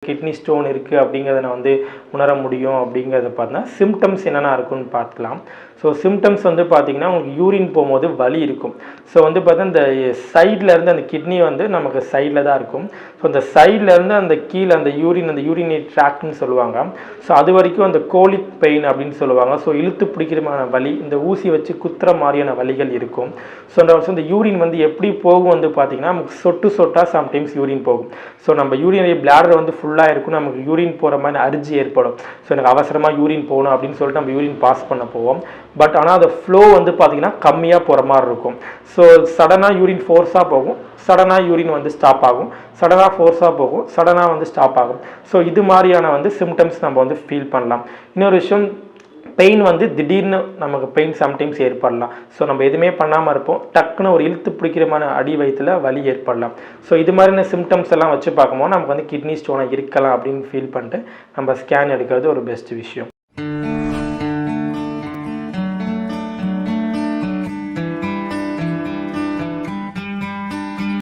Kidney stone இருக்குது அப்படிங்கிறத நான் வந்து உணர முடியும் அப்படிங்கிறத பார்த்தா சிம்டம்ஸ் என்னென்ன இருக்குன்னு பார்க்கலாம். ஸோ சிம்டம்ஸ் வந்து பார்த்திங்கன்னா உங்களுக்கு யூரின் போகும்போது வலி இருக்கும். ஸோ வந்து பார்த்தா இந்த சைட்லேருந்து அந்த கிட்னி வந்து நமக்கு சைடில் தான் இருக்கும். ஸோ அந்த சைட்லேருந்து அந்த கீழே அந்த யூரினரி ட்ராக்ட்னு சொல்லுவாங்க. ஸோ அது வரைக்கும் அந்த கோலிக் பெயின் அப்படின்னு சொல்லுவாங்க. ஸோ இழுத்து பிடிக்கிறமான வலி, இந்த ஊசி வச்சு குத்துற மாதிரியான வலிகள் இருக்கும். ஸோ இந்த யூரின் வந்து எப்படி போகும் வந்து பார்த்திங்கன்னா நமக்கு சொட்டு சொட்டாக சம்டைம்ஸ் யூரின் போகும். ஸோ நம்ம யூரினரி பிளாடர் வந்து ஃபுல்லாக இருக்கும், நமக்கு யூரின் போகிற மாதிரி அரிஜி ஏற்படும். ஸோ எனக்கு அவசரமாக யூரின் போகணும் அப்படின்னு சொல்லிட்டு நம்ம யூரின் பாஸ் பண்ண போவோம். பட் ஆனால் அந்த ஃப்ளோ வந்து பார்த்திங்கன்னா கம்மியாக போகிற மாதிரி இருக்கும். ஸோ சடனாக யூரின் ஃபோர்ஸாக போகும், சடனாக யூரின் வந்து ஸ்டாப் ஆகும், சடனாக ஃபோர்ஸாக போகும், சடனாக வந்து ஸ்டாப் ஆகும். ஸோ இது மாதிரியான வந்து சிம்டம்ஸ் நம்ம வந்து ஃபீல் பண்ணலாம். இன்னொரு விஷயம், பெயின் வந்து திடீர்னு நமக்கு பெயின் சம்டைம்ஸ் ஏற்படலாம். ஸோ நம்ம எதுவுமே பண்ணாமல் இருப்போம், டக்குன்னு ஒரு இழுத்து பிடிக்கிறமான அடி வயிற்றில் வலி ஏற்படலாம். ஸோ இது மாதிரியான சிம்டம்ஸ் எல்லாம் வச்சு பார்க்கும்போது நமக்கு வந்து கிட்னி ஸ்டோனாக இருக்கலாம் அப்படின்னு ஃபீல் பண்ணிட்டு நம்ம ஸ்கேன் எடுக்கிறது ஒரு பெஸ்ட் விஷயம்.